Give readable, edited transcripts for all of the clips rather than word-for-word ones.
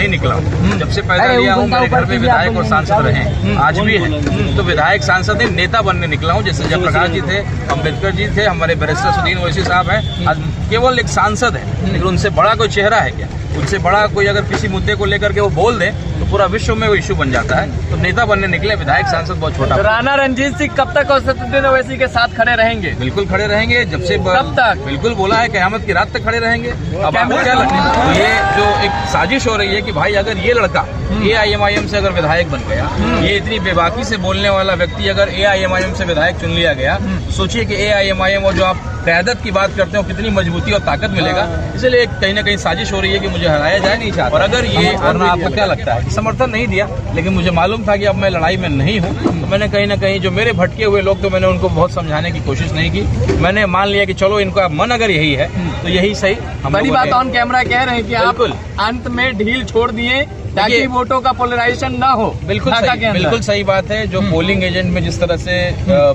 नहीं निकला हूँ। जब से पैदा लिया हूँ मेरे घर में विधायक और सांसद रहे हैं, आज भी हैं। तो विधायक सांसद नहीं, नेता बनने निकला हूँ। जैसे जयप्रकाश जी थे, अम्बेडकर जी थे, हमारे बैरिस्टर सुदीन ओवैसी साहब हैं, आज केवल एक सांसद है, लेकिन उनसे बड़ा कोई चेहरा है क्या? उनसे बड़ा कोई अगर किसी मुद्दे को लेकर के वो बोल दे तो पूरा विश्व में वो इशू बन जाता है। तो नेता बनने निकले, विधायक सांसद बहुत छोटा। राणा रणजीत सिंह कब तक असदुद्दीन ओवैसी के साथ खड़े रहेंगे? बिल्कुल खड़े रहेंगे। जब से कब तक? बिल्कुल बोला है, क़यामत की रात तक खड़े रहेंगे। अब आपको क्या लगता है? ये जो एक साजिश हो रही है कि भाई अगर ये लड़का AIMIM से अगर विधायक बन गया, ये इतनी बेबाकी से बोलने वाला व्यक्ति अगर AIMIM से विधायक चुन लिया गया, सोचिए कि AIMIM और जो आप क़यादत की बात करते हो कितनी मजबूती और ताकत मिलेगा। इसलिए कहीं ना कहीं साजिश हो रही है कि मुझे हराया जाए नहीं चाहता। और अगर ये करना आपको क्या लगता है? समर्थन नहीं दिया, लेकिन मुझे मालूम था कि अब मैं लड़ाई में नहीं हूँ, तो मैंने कहीं ना कहीं जो मेरे भटके हुए लोग, तो मैंने उनको बहुत समझाने की कोशिश नहीं की। मैंने मान लिया कि चलो इनका मन अगर यही है तो यही सही। बड़ी बात ऑन कैमरा कह रहे हैं कि आप अंत में ढील छोड़ दिए ताकि वोटों का पोलराइजेशन ना हो। बिल्कुल सही बात है। जो पोलिंग एजेंट में जिस तरह से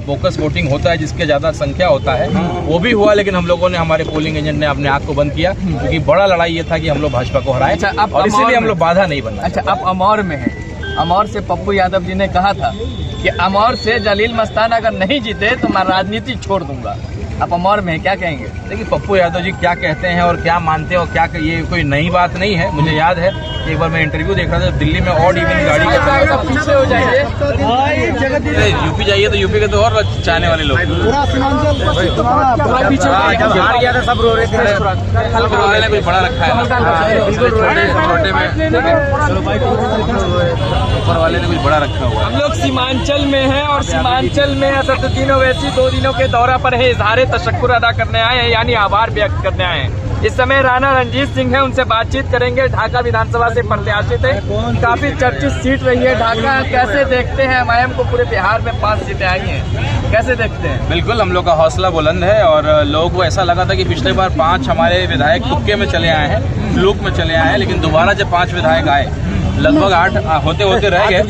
बोकस वोटिंग होता है, जिसके ज्यादा संख्या होता है, वो भी हुआ, लेकिन हम लोगों ने, हमारे पोलिंग एजेंट ने अपने आंख को बंद किया, क्योंकि बड़ा लड़ाई ये था कि हम लोग भाजपा को हराए। अच्छा, और इसीलिए हम लोग बाधा नहीं बनना। अच्छा, आप अमौर में हैं। अमौर से पप्पू यादव जी ने कहा था कि अमौर से जलील मस्तान अगर नहीं जीते तो मैं राजनीति छोड़ दूंगा। आप अमौर में हैं, क्या कहेंगे? देखिए पप्पू यादव जी क्या कहते हैं और क्या मानते हैं और क्या, ये कोई नई बात नहीं है। मुझे याद है एक बार मैं इंटरव्यू देख रहा था दिल्ली में, ऑड इवन गाड़ी का। पीछे हो जाइए, यूपी जाइए तो यूपी के तो और चाहने वाले लोग गया था, सब रो रहे थे। ऊपर वाले ने कुछ बड़ा रखा है, छोटे में ऊपर वाले ने कुछ बड़ा रखा हुआ है। हम लोग सीमांचल में हैं और सीमांचल में असदुद्दीन ओवैसी 2 दिनों के दौरा पर है। इजहार तशक्कुर अदा करने आए हैं, यानी आभार व्यक्त करने आए हैं। इस समय राणा रणजीत सिंह है, उनसे बातचीत करेंगे। ढाका विधानसभा से प्रत्याशित है, काफी चर्चित सीट रही है ढाका। कैसे देखते हैं MIM को? पूरे बिहार में 5 सीटें आई हैं, कैसे देखते हैं? बिल्कुल, हम लोग का हौसला बुलंद है और लोगों को ऐसा लगा था कि पिछले बार 5 हमारे विधायक तुक्के में चले आए हैं, फ्लूक में चले आए हैं, लेकिन दोबारा जब 5 विधायक आए, लगभग 8 होते रह गए,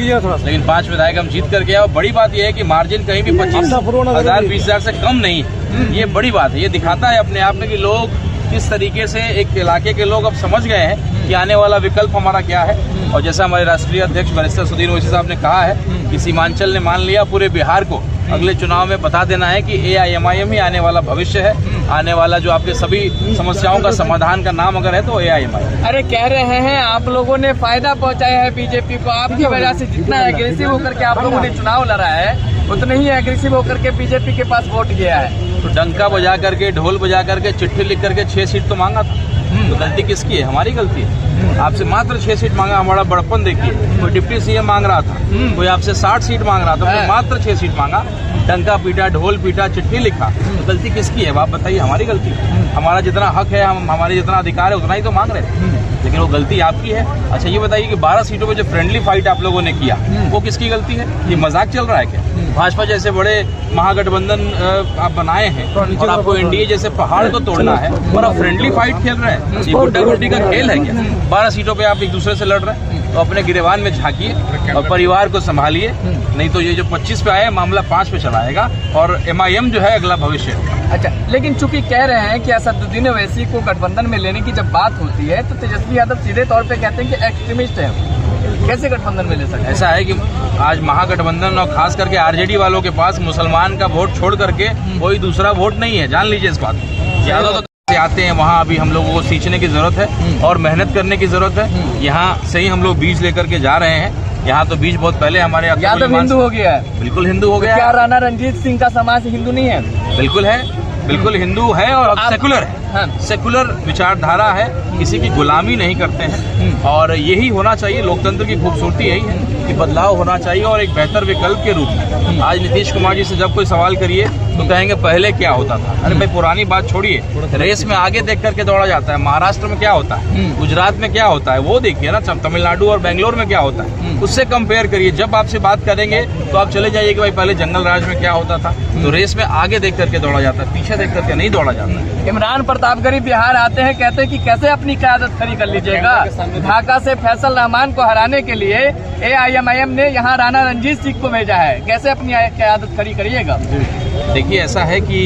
लेकिन 5 विधायक हम जीत कर गए। और बड़ी बात यह है कि मार्जिन कहीं भी 25,000 20,000 से कम नहीं। ये बड़ी बात है। ये दिखाता है अपने आप में कि लोग किस तरीके से, एक इलाके के लोग अब समझ गए हैं कि आने वाला विकल्प हमारा क्या है। और जैसा हमारे राष्ट्रीय अध्यक्ष बैरिस्टर सुदीन ओवैसी साहब ने कहा है कि सीमांचल ने मान लिया, पूरे बिहार को अगले चुनाव में बता देना है कि AIMIM ही आने वाला भविष्य है। आने वाला जो आपके सभी समस्याओं का समाधान का नाम अगर है तो AIMIM। अरे कह रहे हैं आप लोगों ने फायदा पहुंचाया है बीजेपी को, आपकी वजह से जितना एग्रेसिव होकर के आप लोगों ने चुनाव लड़ा है, उतना ही एग्रेसिव होकर के बीजेपी के पास वोट गया है। तो डंका बजा करके, ढोल बजा करके, चिट्ठी लिख करके 6 सीट तो मांगा था। तो गलती किसकी है? हमारी गलती है। आपसे मात्र 6 सीट मांगा, हमारा बड़प्पन देखिए। कोई डिप्टी CM मांग रहा था, कोई आपसे 60 सीट मांग रहा था, तो मात्र 6 सीट मांगा। डंका पीटा, ढोल पीटा, चिट्ठी लिखा। तो गलती किसकी है? आप बताइए। हमारी गलती है। हमारा जितना हक है, हमारे जितना अधिकार है, उतना ही तो मांग रहे हैं, लेकिन वो गलती आपकी है। अच्छा ये बताइए कि 12 सीटों पे जो फ्रेंडली फाइट आप लोगों ने किया, वो किसकी गलती है? ये मजाक चल रहा है क्या? भाजपा जैसे बड़े महागठबंधन आप बनाए हैं और आपको NDA जैसे पहाड़ को तोड़ना है और आप फ्रेंडली फाइट खेल रहे हैं। ये गुड्डा गुड्डी का खेल है क्या? 12 सीटों पे आप एक दूसरे से लड़ रहे हैं, तो अपने गिरेबान में झांकिए और परिवार को संभालिए, नहीं तो ये जो 25 पे आए मामला 5 पे चलाएगा और MIM जो है अगला भविष्य है। अच्छा, लेकिन चूंकि कह रहे हैं कि असदुद्दीन ओवैसी को गठबंधन में लेने की जब बात होती है तो तेजस्वी यादव सीधे तौर पे कहते हैं कि एक्सट्रीमिस्ट है। कैसे गठबंधन में ले सकते हैं? ऐसा है कि आज महागठबंधन और खास करके RJD वालों के पास मुसलमान का वोट छोड़ करके कोई दूसरा वोट नहीं है, जान लीजिए इस बात। यादव तो आते हैं, वहाँ अभी हम लोगों को सींचने की जरूरत है और मेहनत करने की जरूरत है। यहाँ से ही हम लोग बीज लेकर के जा रहे हैं। यहाँ तो बीज बहुत पहले हमारे यादव हिंदू हो गया है। बिल्कुल हिंदू हो गया। क्या राणा रणजीत सिंह का समाज हिंदू नहीं है? बिल्कुल है, बिल्कुल हिंदू है और सेकुलर है। सेकुलर विचारधारा है, किसी की गुलामी नहीं करते हैं और यही होना चाहिए। लोकतंत्र की खूबसूरती यही है कि बदलाव होना चाहिए और एक बेहतर विकल्प के रूप में। आज नीतीश कुमार जी से जब कोई सवाल करिए तो कहेंगे पहले क्या होता था। अरे भाई पुरानी बात छोड़िए, रेस में आगे देख करके दौड़ा जाता है। महाराष्ट्र में क्या होता है, गुजरात में क्या होता है, वो देखिए ना। तमिलनाडु और बेंगलोर में क्या होता है, उससे कंपेयर करिए। जब आपसे बात करेंगे तो आप चले जाइए कि भाई पहले जंगल राज में क्या होता था। तो रेस में आगे देख करके दौड़ा जाता है, पीछे देख करके नहीं दौड़ा जाता है। इमरान प्रताप प्रतापगढ़ बिहार आते हैं, कहते हैं कि कैसे अपनी क़यादत खड़ी कर लीजिएगा। ढाका से फैसल रहमान को हराने के लिए AIMIM ने यहाँ राणा रणजीत सिंह को भेजा है, कैसे अपनी क़यादत खड़ी करिएगा? देखिए, ऐसा है कि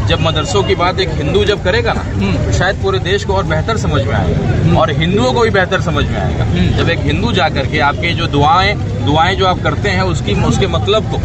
जब मदरसों की बात एक हिंदू जब करेगा ना, तो शायद पूरे देश को और बेहतर समझ में आएगा और हिंदुओं को भी बेहतर समझ में आएगा। जब एक हिंदू जा करके आपके जो दुआएं जो आप करते हैं उसके मतलब को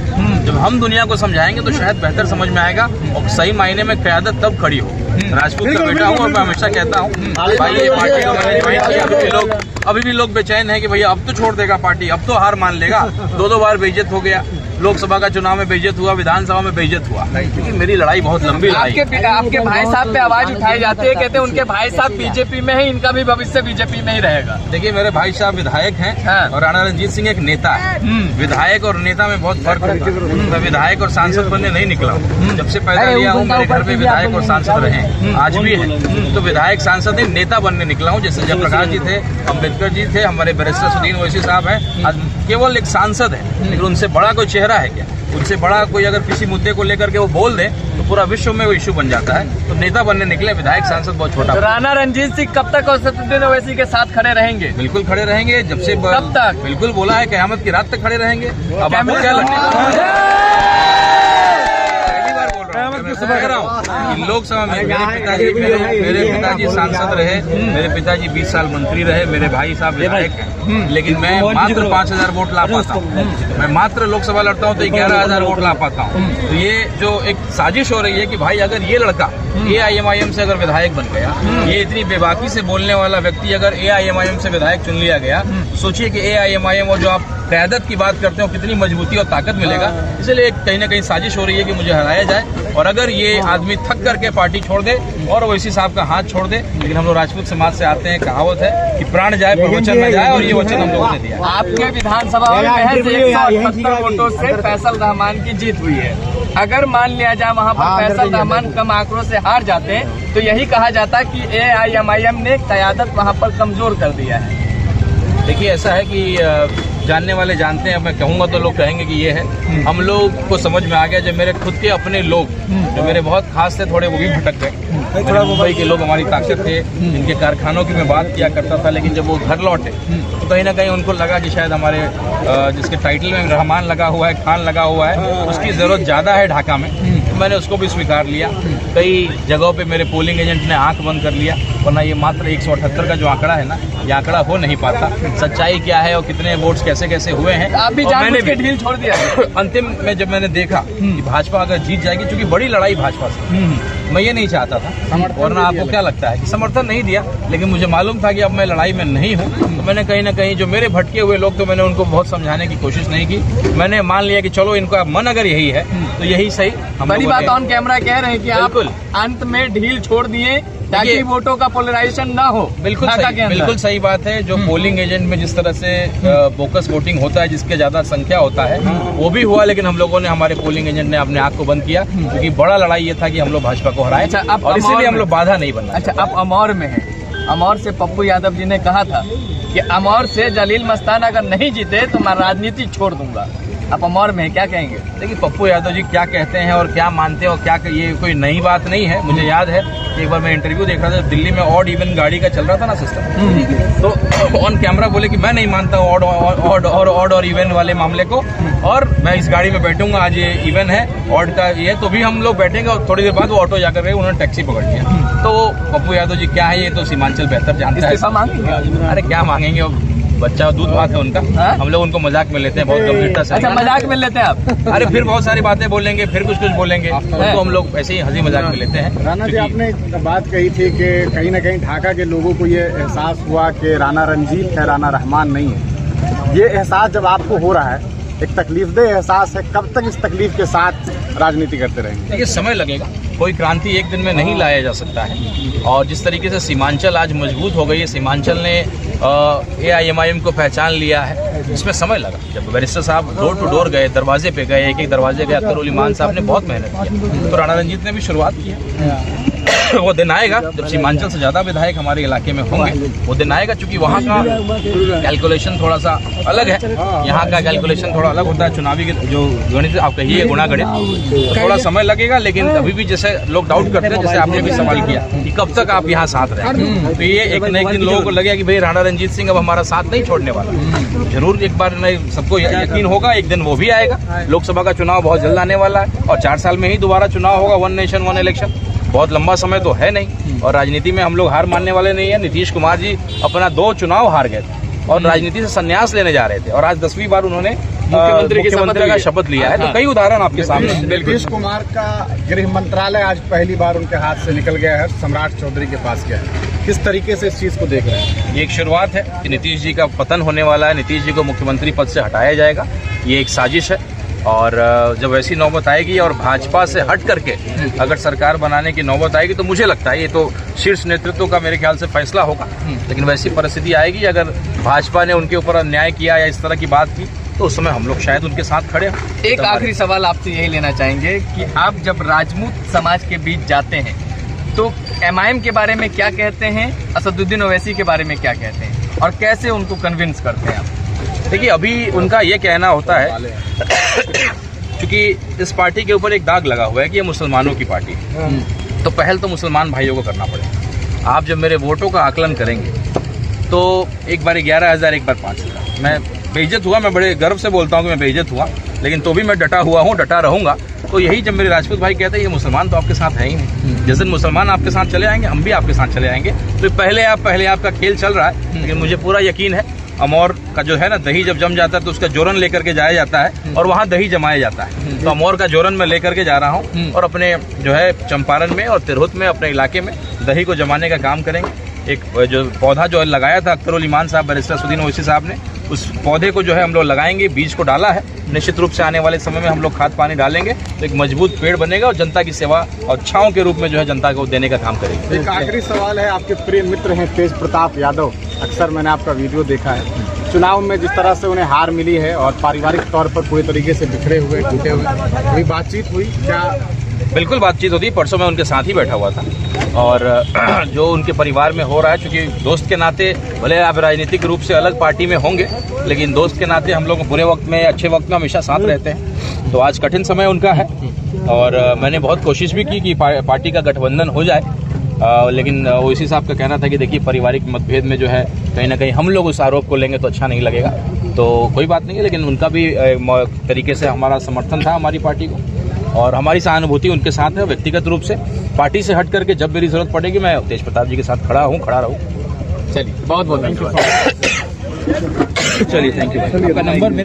जब हम दुनिया को समझाएंगे तो शायद बेहतर समझ में आएगा और सही मायने में क़यादत तब खड़ी हो। राजपूत का बेटा हूँ और मैं हमेशा कहता हूँ भाई, ये पार्टी का मैंने ज्वाइन किया, अभी भी लोग बेचैन है कि भैया अब तो छोड़ देगा पार्टी, अब तो हार मान लेगा। 2 बार बेइज्जत हो गया, लोकसभा का चुनाव में बेइज्जत हुआ, विधानसभा में बेइज्जत हुआ, क्योंकि मेरी लड़ाई बहुत लंबी लड़ाई। आपके भाई साहब पे आवाज उठाई जाती है, कहते हैं उनके भाई साहब बीजेपी में है, इनका भी भविष्य बीजेपी में ही रहेगा। देखिए, मेरे भाई साहब विधायक हैं और राणा रणजीत सिंह एक नेता है। विधायक और नेता में बहुत फर्क होता है। मैं विधायक और सांसद बनने नहीं निकला हूँ, जब से पैदा लिया हूँ मेरे घर में विधायक और सांसद रहे, आज भी है। तो विधायक सांसद नहीं, नेता बनने निकला हूँ। जैसे जयप्रकाश जी थे, अम्बेडकर जी थे, हमारे बैरिस्टर सुदीन ओवैसी साहब हैं, आज केवल एक सांसद है, लेकिन उनसे बड़ा कोई चेहरा है क्या? उनसे बड़ा कोई अगर किसी मुद्दे को लेकर के वो बोल दे तो पूरा विश्व में वो इशू बन जाता है। तो नेता बनने निकले, विधायक सांसद बहुत छोटा। तो राणा रणजीत सिंह कब तक असदुद्दीन ओवैसी के साथ खड़े रहेंगे? बिल्कुल खड़े रहेंगे, जब से कब तक? बिल्कुल बोला है, क़यामत की रात तक खड़े रहेंगे। अब आपको क्या लगता है? कह रहा हूँ लोकसभा में मेरे पिताजी सांसद रहे, मेरे पिताजी 20 साल मंत्री रहे, मेरे भाई साहब विधायक हैं, लेकिन मैं मात्र 5000 वोट ला पाता हूँ। मैं मात्र लोकसभा लड़ता हूँ तो 11000 वोट ला पाता हूँ। तो ये जो एक साजिश हो रही है कि भाई अगर ये लड़का AIMIM से अगर विधायक बन गया, ये इतनी बेबाकी से बोलने वाला व्यक्ति अगर AIMIM से विधायक चुन लिया गया, सोचिए कि AIMIM और जो आप क़यादत की बात करते हो कितनी मजबूती और ताकत मिलेगा। इसलिए कहीं ना कहीं साजिश हो रही है कि मुझे हराया जाए, और अगर ये आदमी थक करके पार्टी छोड़ दे और ओवैसी साहब का हाथ छोड़ दे। लेकिन हम लोग राजपूत समाज से आते हैं, कहावत है कि प्राण जाए पर वचन न जाए, और ये वचन हम लोगों ने दिया। आपके विधानसभा में महज 178 वोटों से फैसल रहमान की जीत हुई है। अगर मान लिया जाए वहाँ पर फैसल रहमान कम आंकड़ों से हार जाते हैं तो यही कहा जाता है कि AIMIM ने क़यादत वहाँ पर कमजोर कर दिया है। देखिए, ऐसा है कि जानने वाले जानते हैं, मैं कहूँगा तो लोग कहेंगे कि ये है। हम लोग को समझ में आ गया, जब मेरे खुद के अपने लोग जो मेरे बहुत खास थे, थोड़े वो भी भटक गए। थोड़ा मुंबई के लोग हमारी ताकत थे, इनके कारखानों की मैं बात किया करता था, लेकिन जब वो घर लौटे तो कहीं ना कहीं उनको लगा कि शायद हमारे जिसके टाइटल में रहमान लगा हुआ है, खान लगा हुआ है, उसकी ज़रूरत ज़्यादा है ढाका में। मैंने उसको भी स्वीकार लिया। कई जगहों पे मेरे पोलिंग एजेंट ने आंख बंद कर लिया, वरना ये मात्र 178 का जो आंकड़ा है ना, ये आंकड़ा हो नहीं पाता। सच्चाई क्या है और कितने वोट्स कैसे कैसे हुए हैं, आप भी मैंने भी ढील छोड़ दिया। अंतिम में जब मैंने देखा कि भाजपा अगर जीत जाएगी, क्योंकि बड़ी लड़ाई भाजपा से, मैं ये नहीं चाहता था, वरना आपको क्या लगता है कि समर्थन नहीं दिया, लेकिन मुझे मालूम था कि अब मैं लड़ाई में नहीं हूँ। तो मैंने कहीं ना कहीं जो मेरे भटके हुए लोग, तो मैंने उनको बहुत समझाने की कोशिश नहीं की। मैंने मान लिया कि चलो इनका मन अगर यही है तो यही सही। बड़ी बात ऑन कैमरा कह रहे हैं कि आप अंत में ढील छोड़ दिए ताकि वोटों का पोलराइजेशन ना हो। बिल्कुल सही बात है। जो पोलिंग एजेंट में जिस तरह से बोकस वोटिंग होता है, जिसके ज्यादा संख्या होता है, वो भी हुआ, लेकिन हम लोगों ने, हमारे पोलिंग एजेंट ने अपने आंख को बंद किया, क्योंकि बड़ा लड़ाई ये था कि हम लोग भाजपा को हराए। अच्छा, और इसीलिए हम लोग बाधा नहीं बनना। अच्छा, आप अमौर में हैं, अमौर से पप्पू यादव जी ने कहा था कि अमौर से जलील मस्तान अगर नहीं जीते तो मैं राजनीति छोड़ दूंगा। आप अमौर में क्या कहेंगे? देखिए, पप्पू यादव जी क्या कहते हैं और क्या मानते हैं और क्या, ये कोई नई बात नहीं है। मुझे याद है एक बार मैं इंटरव्यू देख रहा था, दिल्ली में ऑड इवन गाड़ी का चल रहा था ना सिस्टम, तो ऑन कैमरा बोले कि मैं नहीं मानता ऑड और इवन वाले मामले को, और मैं इस गाड़ी में बैठूंगा, आज ये इवन है, ऑड का ये, तो भी हम लोग बैठेंगे। और थोड़ी देर बाद वो ऑटो जाकर गए, उन्होंने टैक्सी पकड़ लिया। तो पप्पू यादव जी क्या है, ये तो सीमांचल बेहतर जानता है। अरे क्या मांगेंगे, बच्चा दूध भात है उनका। हम लोग उनको मजाक में लेते हैं बहुत गंभीरता से। अच्छा, मजाक में लेते हैं आप? अरे फिर बहुत सारी बातें बोलेंगे, फिर कुछ बोलेंगे, उनको हम लोग ऐसे ही हंसी मजाक में लेते हैं। राणा जी, आपने बात कही थी कि कहीं ना कहीं ढाका के लोगों को ये एहसास हुआ कि राणा रणजीत है, राणा रहमान नहीं है। ये एहसास जब आपको हो रहा है, एक तकलीफदेह एहसास है, कब तक इस तकलीफ के साथ राजनीति करते रहेंगे? देखिए, समय लगेगा, कोई क्रांति एक दिन में नहीं लाया जा सकता है। और जिस तरीके से सीमांचल आज मजबूत हो गई है, सीमांचल ने AIMIM को पहचान लिया है, इसमें समय लगा। जब बैरिस्टर साहब डोर टू डोर गए, दरवाजे पे गए, एक एक दरवाजे गए, अख्तर उली मान साहब ने बहुत मेहनत की, तो राणा रंजीत ने भी शुरुआत की। वो दिन आएगा जब सीमांचल से ज़्यादा विधायक हमारे इलाके में होंगे। वो दिन आएगा, क्योंकि वहाँ का कैलकुलेशन थोड़ा सा अलग है, यहाँ का कैलकुलेशन थोड़ा अलग होता है। चुनावी जो गणित आप कहिए गुणा गणित, तो थोड़ा समय लगेगा। लेकिन अभी भी जैसे लोग डाउट करते हैं, जैसे आपने भी सवाल किया कि कब तक आप यहाँ साथ रहेंगे, तो ये एक न एक दिन लोगों को लगेगा कि भाई राणा रंजीत सिंह अब हमारा साथ नहीं छोड़ने वाला। जरूर एक बार नहीं, सबको यकीन होगा एक दिन वो भी आएगा। लोकसभा का चुनाव बहुत जल्द आने वाला है और 4 साल में ही दोबारा चुनाव होगा। 1 नेशन 1 इलेक्शन, बहुत लंबा समय तो है नहीं। और राजनीति में हम लोग हार मानने वाले नहीं है। नीतीश कुमार जी अपना 2 चुनाव हार गए थे और राजनीति से संन्यास लेने जा रहे थे, और आज 10वीं बार उन्होंने मुख्यमंत्री का शपथ लिया है। तो कई उदाहरण आपके सामने। नीतीश कुमार का गृह मंत्रालय आज पहली बार उनके हाथ से निकल गया है, सम्राट चौधरी के पास गया है। किस तरीके से इस चीज को देख रहे हैं? ये एक शुरुआत है कि नीतीश जी का पतन होने वाला है, नीतीश जी को मुख्यमंत्री पद से हटाया जाएगा। ये एक साजिश है, और जब ऐसी नौबत आएगी और भाजपा से हट करके अगर सरकार बनाने की नौबत आएगी, तो मुझे लगता है ये तो शीर्ष नेतृत्व का मेरे ख्याल से फैसला होगा। लेकिन वैसी परिस्थिति आएगी अगर भाजपा ने उनके ऊपर अन्याय किया या इस तरह की बात की, तो उस समय हम लोग शायद उनके साथ खड़े हों। एक आखिरी सवाल आपसे यही लेना चाहेंगे कि आप जब राजपूत समाज के बीच जाते हैं तो MIM के बारे में क्या कहते हैं, असदुद्दीन ओवैसी के बारे में क्या कहते हैं, और कैसे उनको कन्विंस करते हैं आप? देखिए, अभी उनका ये कहना होता है क्योंकि इस पार्टी के ऊपर एक दाग लगा हुआ है कि ये मुसलमानों की पार्टी है, तो पहल तो मुसलमान भाइयों को करना पड़ेगा। आप जब मेरे वोटों का आकलन करेंगे तो एक बार 11,000, एक बार 5,000। मैं बेइज्जत हुआ, मैं बड़े गर्व से बोलता हूँ कि मैं बेइज्जत हुआ, लेकिन तो भी मैं डटा हुआ हूँ, डटा रहूँगा। तो यही जब मेरे राजपूत भाई कहते हैं ये मुसलमान तो आपके साथ है ही नहीं, जिस दिन मुसलमान आपके साथ चले आएंगे हम भी आपके साथ चले आएंगे। तो पहले आपका खेल चल रहा है, लेकिन मुझे पूरा यकीन है अमौर का जो है ना, दही जब जम जाता है तो उसका जोरन लेकर के जाया जाता है और वहाँ दही जमाया जाता है। तो अमौर का जोरन मैं लेकर के जा रहा हूँ और अपने जो है चंपारण में और तिरहुत में अपने इलाके में दही को जमाने का काम करेंगे। एक जो पौधा जो लगाया था अख्तरुल ईमान साहब, बैरिस्टर असदुद्दीन ओवैसी साहब ने, उस पौधे को जो है हम लोग लगाएंगे, बीज को डाला है। निश्चित रूप से आने वाले समय में हम लोग खाद पानी डालेंगे तो एक मजबूत पेड़ बनेगा और जनता की सेवा और छांव के रूप में जो है जनता को देने का काम करेंगे। एक आखिरी सवाल है, आपके प्रिय मित्र हैं तेज प्रताप यादव, अक्सर मैंने आपका वीडियो देखा है। चुनाव में जिस तरह से उन्हें हार मिली है और पारिवारिक तौर पर पूरी तरीके से बिखरे हुए, टूटे हुए, कोई बातचीत हुई क्या? बिल्कुल बातचीत होती है। परसों मैं उनके साथ ही बैठा हुआ था और जो उनके परिवार में हो रहा है, क्योंकि दोस्त के नाते भले आप राजनीतिक रूप से अलग पार्टी में होंगे, लेकिन दोस्त के नाते हम लोग बुरे वक्त में अच्छे वक्त में हमेशा साथ रहते हैं। तो आज कठिन समय उनका है और मैंने बहुत कोशिश भी की कि पार्टी का गठबंधन हो जाए, लेकिन ओवैसी साहब का कहना था कि देखिए पारिवारिक मतभेद में जो है कहीं ना कहीं हम लोग उस आरोप को लेंगे तो अच्छा नहीं लगेगा। तो कोई बात नहीं है, लेकिन उनका भी तरीके से हमारा समर्थन था हमारी पार्टी को, और हमारी सहानुभूति उनके साथ है व्यक्तिगत रूप से। पार्टी से हट करके जब मेरी जरूरत पड़ेगी मैं तेज प्रताप जी के साथ खड़ा रहूँ। चलिए, बहुत बहुत धन्यवाद। चलिए, थैंक यू।